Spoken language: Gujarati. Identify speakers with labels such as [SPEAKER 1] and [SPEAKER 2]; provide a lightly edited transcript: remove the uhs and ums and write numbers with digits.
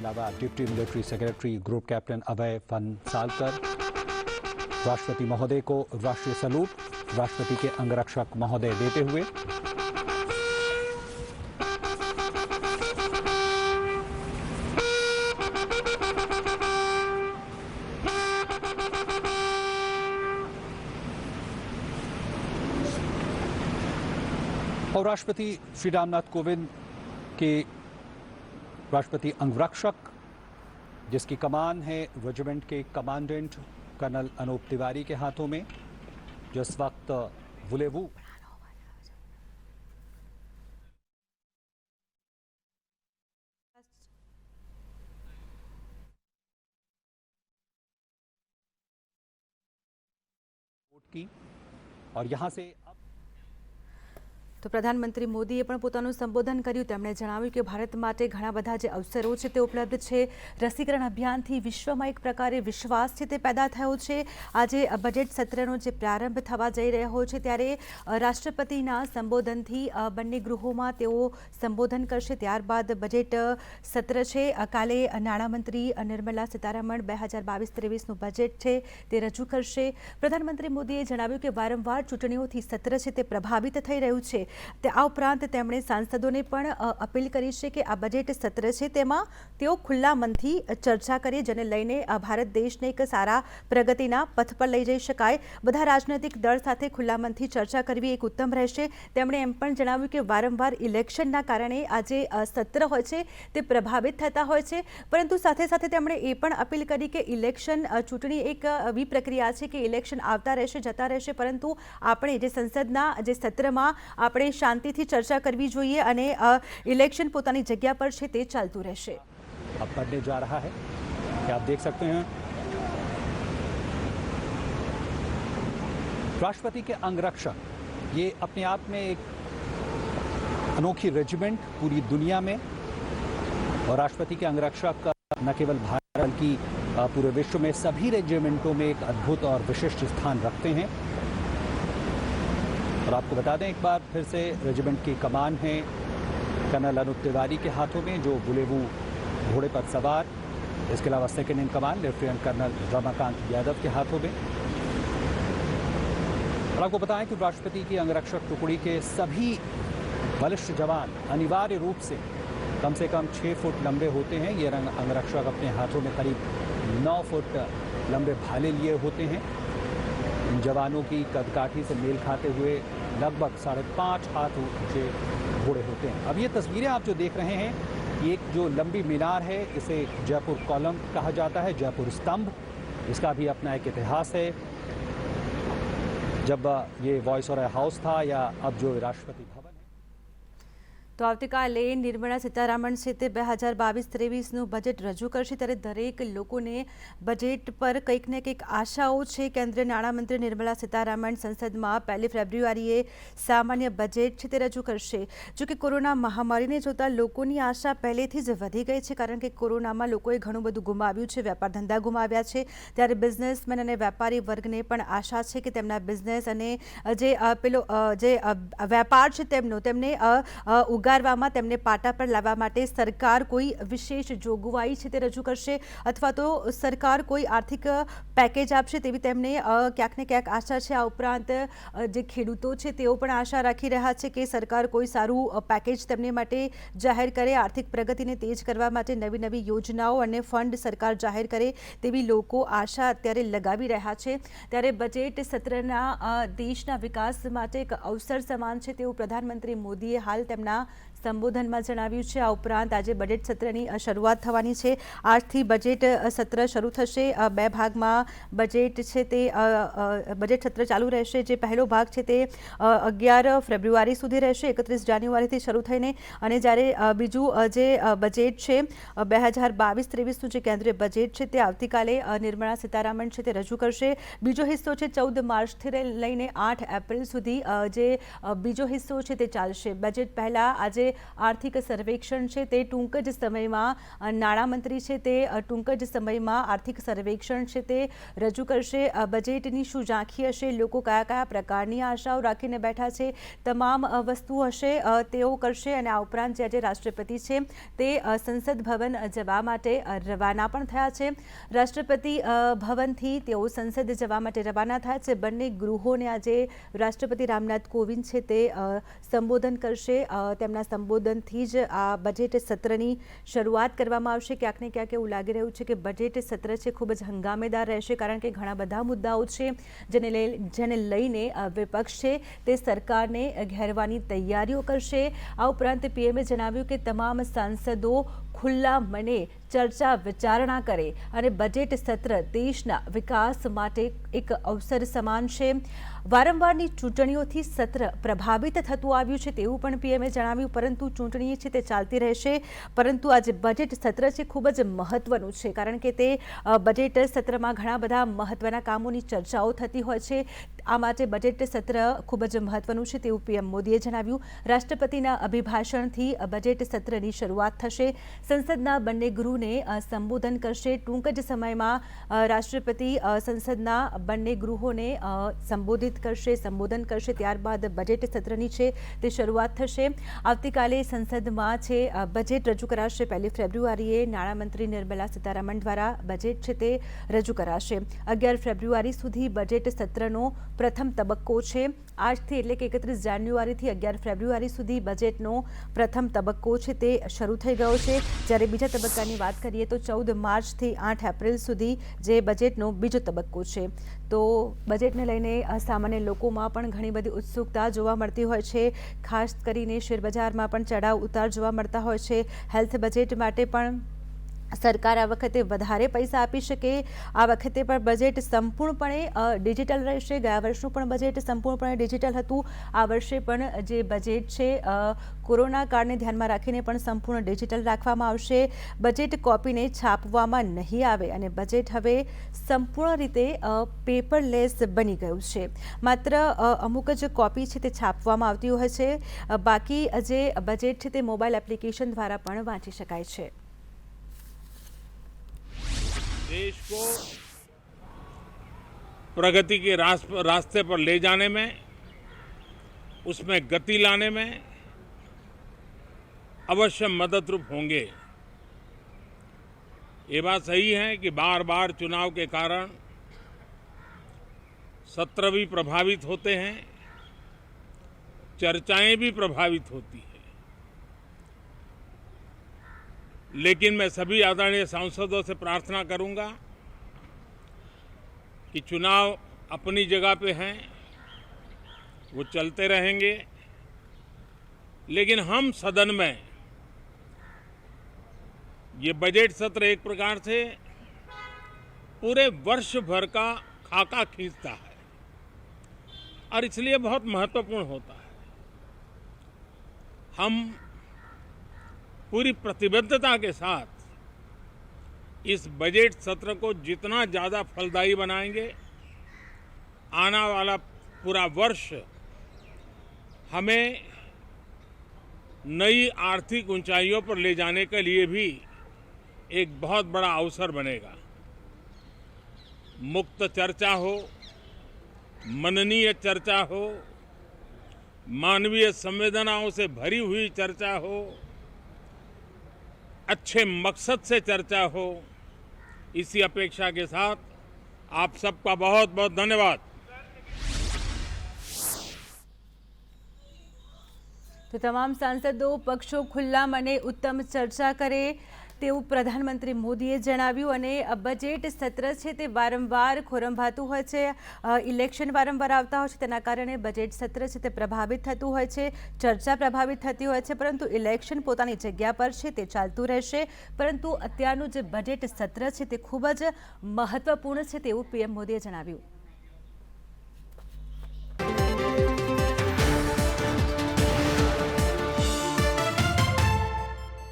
[SPEAKER 1] अलावा deputy military secretary group captain Abhay Phansalkar, राष्ट्रपति महोदय को राष्ट्रीय सैल्यूट राष्ट्रपति के अंगरक्षक महोदय देते हुए। और राष्ट्रपति श्री रामनाथ कोविंद के राष्ट्रपति अंगरक्षक, जिसकी कमान है रेजिमेंट के कमांडेंट कर्नल अनूप तिवारी के हाथों में, जो इस वक्त वुलेवू की और यहां से
[SPEAKER 2] तो प्रधानमंत्री मोदीए पण पोतानुं संबोधन कर्युं। તેમણે જણાવ્યું કે ભારત માટે ઘણા બધા જે અવસરો છે તે ઉપલબ્ધ છે। રસીકરણ અભિયાનથી વિશ્વમાં એક પ્રકારે વિશ્વાસ છે તે પેદા થયો છે। આજે બજેટ સત્રનો જે પ્રારંભ થવા જઈ રહ્યો છે ત્યારે રાષ્ટ્રપતિના સંબોધનથી બંને ગૃહોમાં તેઓ સંબોધન કરશે। ત્યારબાદ બજેટ સત્ર છે। કાલે નાણામંત્રી નિર્મલા સીતારમણ 2022-23નું બજેટ છે તે રજૂ કરશે। પ્રધાનમંત્રી મોદીએ જણાવ્યું કે વારંવાર ચૂંટણીઓથી સત્ર છે તે પ્રભાવિત થઈ રહ્યું છે। આ ઉપરાંત તેમણે સાંસદોને પણ અપીલ કરી છે કે આ બજેટ સત્ર છે તેમાં તેઓ ખુલ્લા મનથી ચર્ચા કરે, જેને લઈને ભારત દેશને એક સારા પ્રગતિના પથ પર લઈ જઈ શકાય। બધા રાજનૈતિક દળ સાથે ખુલ્લા મનથી ચર્ચા કરવી એક ઉત્તમ રહેશે। તેમણે એમ પણ જણાવ્યું કે વારંવાર ઇલેક્શનના કારણે આ જે સત્ર હોય છે તે પ્રભાવિત થતા હોય છે, પરંતુ સાથે સાથે તેમણે એ પણ અપીલ કરી કે ઇલેક્શન ચૂંટણી એક એવી પ્રક્રિયા છે કે ઇલેક્શન આવતા રહેશે જતા રહેશે, પરંતુ આપણે જે સંસદના જે સત્રમાં આપણે શાંતિથી ચર્ચા કરવી જોઈએ અને ઇલેક્શન પોતાની જગ્યા પર છે તે ચાલતું રહેશે।
[SPEAKER 1] अब बढ़ने जा रहा है कि आप देख सकते हैं राष्ट्रपति के अंगरक्षक, ये अपने आप में एक अनोखी रेजिमेंट पूरी दुनिया में, और राष्ट्रपति के अंगरक्षक न केवल भारत बल्कि पूरे विश्व में सभी रेजिमेंटों में एक अद्भुत और विशिष्ट स्थान रखते हैं। और आपको बता दें एक बार फिर से, रेजिमेंट की कमान है कर्नल अनूप तिवारी के हाथों में, जो वुलेवू घोड़े पर सवार। इसके अलावा second in command lieutenant colonel Ramakant Yadav के हाथों में। और आपको बताएं कि राष्ट्रपति की अंगरक्षक टुकड़ी के सभी वरिष्ठ जवान अनिवार्य रूप से कम 6 फुट लंबे होते हैं। ये अंगरक्षक अपने हाथों में करीब 9 फुट लंबे भाले लिए होते हैं। इन जवानों की कदकाठी से मेल खाते हुए लगभग 5.5 हाथ ऊंचे घोड़े होते हैं। अब ये तस्वीरें आप जो देख रहे हैं, ये एक जो लंबी मीनार है, इसे जयपुर कॉलम कहा जाता है, जयपुर स्तंभ। इसका भी अपना एक इतिहास है। जब ये वॉइसरॉय हाउस था या अब जो राष्ट्रपति भवन है।
[SPEAKER 2] तो આવતીકાલે નિર્મલા સીતારામણ છે તે 2022-23નું બજેટ રજૂ કરશે, ત્યારે દરેક લોકોને બજેટ પર કંઈક ને કંઈક આશાઓ છે। કેન્દ્રીય નાણામંત્રી નિર્મલા સીતારામણ સંસદમાં 1 ફેબ્રુઆરીએ સામાન્ય બજેટ છે તે રજૂ કરશે। જો કે કોરોના મહામારીને જોતા લોકોની આશા પહેલેથી જ વધી ગઈ છે, કારણ કે કોરોનામાં લોકોએ ઘણું બધું ગુમાવ્યું છે, વેપાર ધંધા ગુમાવ્યા છે। ત્યારે બિઝનેસમેન અને વેપારી વર્ગને પણ આશા છે કે તેમના બિઝનેસ અને જે વેપાર છે તેમને ઉગારવામાં, તેમને પાટા પર લાવવા માટે સરકાર કોઈ વિશેષ જોગવાઈ છે તે રજૂ કરશે, અથવા તો સરકાર કોઈ આર્થિક પેકેજ આપશે તેવી તેમને ક્યાંક ને ક્યાંક આશા છે। આ ઉપરાંત જે ખેડૂતો છે તેઓ પણ આશા રાખી રહ્યા છે કે સરકાર કોઈ સારું પેકેજ તેમને માટે જાહેર કરે, આર્થિક પ્રગતિને તેજ કરવા માટે નવી નવી યોજનાઓ અને ફંડ સરકાર જાહેર કરે તેવી લોકો આશા અત્યારે લગાવી રહ્યા છે। ત્યારે બજેટ સત્રના દેશના વિકાસ માટે એક અવસર સમાન છે તેવું પ્રધાનમંત્રી મોદીએ હાલ તેમના સંબોધનમાં જણાવ્યું છે। આ ઉપરાંત આજે બજેટ સત્રની શરૂઆત થવાની છે। આજથી બજેટ સત્ર શરૂ થશે। 2 ભાગમાં બજેટ છે તે બજેટ સત્ર ચાલુ રહેશે। જે પહેલો ભાગ છે તે 11 ફેબ્રુઆરી સુધી રહેશે, 31 જાન્યુઆરીથી શરૂ થઈને, અને જ્યારે બીજું જે બજેટ છે 2022-23નું જે કેન્દ્રીય બજેટ છે તે આવતીકાલે નિર્મલા સીતારામણ છે તે રજૂ કરશે। બીજો હિસ્સો છે 14 માર્ચથી લઈને 8 એપ્રિલ સુધી, જે બીજો હિસ્સો છે તે ચાલશે। બજેટ પહેલાં આજે જે આર્થિક સર્વેક્ષણ છે તે ટૂંક જ સમયમાં નાણામંત્રી છે તે ટૂંક જ સમયમાં આર્થિક સર્વેક્ષણ છે તે રજૂ કરશે। બજેટની શું ઝાંખી હશે, લોકો કયા કયા પ્રકારની આશાઓ રાખીને બેઠા છે, તમામ વસ્તુ હશે તેઓ કરશે। અને આ ઉપરાંત જે આજે રાષ્ટ્રપતિ છે તે સંસદ ભવન જવા માટે રવાના પણ થયા છે। રાષ્ટ્રપતિ ભવનથી તેઓ સંસદ જવા માટે રવાના થયા છે। બંને ગૃહોને આજે રાષ્ટ્રપતિ રામનાથ કોવિંદ છે તે સંબોધન કરશે। તેમના સંબોધનથી જ આ બજેટ સત્રની શરૂઆત કરવામાં આવશે। ક્યાંક ને ક્યાંક એવું લાગી રહ્યું છે કે બજેટ સત્ર છે ખૂબ જ હંગામેદાર રહેશે, કારણ કે ઘણા બધા મુદ્દાઓ છે જેને લઈને વિપક્ષ છે તે સરકારને ઘેરવાની તૈયારીઓ કરશે। આ ઉપરાંત પીએમએ જણાવ્યું કે તમામ સાંસદો ખુલ્લા મને ચર્ચા વિચારણા કરે અને બજેટ સત્ર દેશના વિકાસ માટે એક અવસર સમાન છે। વારંવારની ચૂંટણીઓથી સત્ર પ્રભાવિત થતું આવ્યું છે તેવું પણ પીએમએ જણાવ્યું, પરંતુ ચૂંટણી છે તે ચાલતી રહેશે। પરંતુ આજે બજેટ સત્ર છે ખૂબ જ મહત્વનું છે, કારણ કે તે બજેટ સત્રમાં ઘણા બધા મહત્વના કામોની ચર્ચાઓ થતી હોય છે। આ માટે બજેટ સત્ર ખૂબ જ મહત્વનું છે તેવું પીએમ મોદીએ જણાવ્યું। રાષ્ટ્રપતિના અભિભાષણથી બજેટ સત્રની શરૂઆત થશે। સંસદના બંને ગૃહને સંબોધન કરશે। ટૂંક જ સમયમાં રાષ્ટ્રપતિ સંસદના બંને ગૃહોને સંબોધન કરશે। ત્યારબાદ બજેટ સત્રની છે તે શરૂઆત થશે। આવતીકાલે સંસદમાં છે બજેટ રજૂ કરાશે। 1 ફેબ્રુઆરીએ નાણામંત્રી નિર્મલા સીતારામન દ્વારા બજેટ છે તે રજૂ કરાશે। 11 ફેબ્રુઆરી સુધી બજેટ સત્રનો પ્રથમ તબક્કો છે। આજથી એટલે કે 31 જાન્યુઆરીથી 11 ફેબ્રુઆરી સુધી બજેટનો પ્રથમ તબક્કો છે તે શરૂ થઈ ગયો છે। જ્યારે બીજા તબક્કાની વાત કરીએ તો 14 માર્ચથી 8 એપ્રિલ સુધી જે બજેટનો બીજો તબક્કો છે। તો બજેટને લઈને સામાન્ય લોકોમાં પણ ઘણી બધી ઉત્સુકતા જોવા મળતી હોય છે। ખાસ કરીને શેરબજારમાં પણ ચઢાવ ઉતાર જોવા મળતા હોય છે। હેલ્થ બજેટ માટે પણ સરકાર આ વખતે વધારે પૈસા આપી શકે। આ વખતે પણ બજેટ સંપૂર્ણપણે ડિજિટલ રહેશે। ગયા વર્ષનું પણ બજેટ સંપૂર્ણપણે ડિજિટલ હતું। આ વર્ષે પણ જે બજેટ છે કોરોના કાળને ધ્યાનમાં રાખીને પણ સંપૂર્ણ ડિજિટલ રાખવામાં આવશે। બજેટ કોપીને છાપવામાં નહીં આવે અને બજેટ હવે સંપૂર્ણ રીતે પેપરલેસ બની ગયું છે। માત્ર અમુક જ કોપી છે તે છાપવામાં આવતી હોય છે, બાકી જે બજેટ છે તે મોબાઈલ એપ્લિકેશન દ્વારા પણ વાંચી શકાય છે।
[SPEAKER 3] देश को प्रगति के रास्ते पर ले जाने में, उसमें गति लाने में अवश्य मददरूप होंगे। ये बात सही है कि बार बार चुनाव के कारण सत्र भी प्रभावित होते हैं, चर्चाएं भी प्रभावित होती हैं। लेकिन मैं सभी आदरणीय सांसदों से प्रार्थना करूंगा कि चुनाव अपनी जगह पे हैं, वो चलते रहेंगे, लेकिन हम सदन में ये बजट सत्र एक प्रकार से पूरे वर्ष भर का खाका खींचता है और इसलिए बहुत महत्वपूर्ण होता है। हम पूरी प्रतिबद्धता के साथ इस बजट सत्र को जितना ज़्यादा फलदायी बनाएंगे, आने वाला पूरा वर्ष हमें नई आर्थिक ऊंचाइयों पर ले जाने के लिए भी एक बहुत बड़ा अवसर बनेगा। मुक्त चर्चा हो, मननीय चर्चा हो, मानवीय संवेदनाओं से भरी हुई चर्चा हो, अच्छे मकसद से चर्चा हो, इसी अपेक्षा के साथ आप सबका बहुत बहुत धन्यवाद।
[SPEAKER 2] तो तमाम सांसदों पक्षों खुल्ला मने उत्तम चर्चा करे તેવું પ્રધાનમંત્રી મોદીએ જણાવ્યું। અને બજેટ સત્ર છે તે વારંવાર ખોરંભાતું હોય છે, ઇલેક્શન વારંવાર આવતા હોય છે, તેના કારણે બજેટ સત્ર છે તે પ્રભાવિત થતું હોય છે, ચર્ચા પ્રભાવિત થતી હોય છે, પરંતુ ઇલેક્શન પોતાની જગ્યા પર છે તે ચાલતું રહેશે। પરંતુ અત્યારનું જે બજેટ સત્ર છે તે ખૂબ જ મહત્વપૂર્ણ છે તેવું પીએમ મોદીએ જણાવ્યું।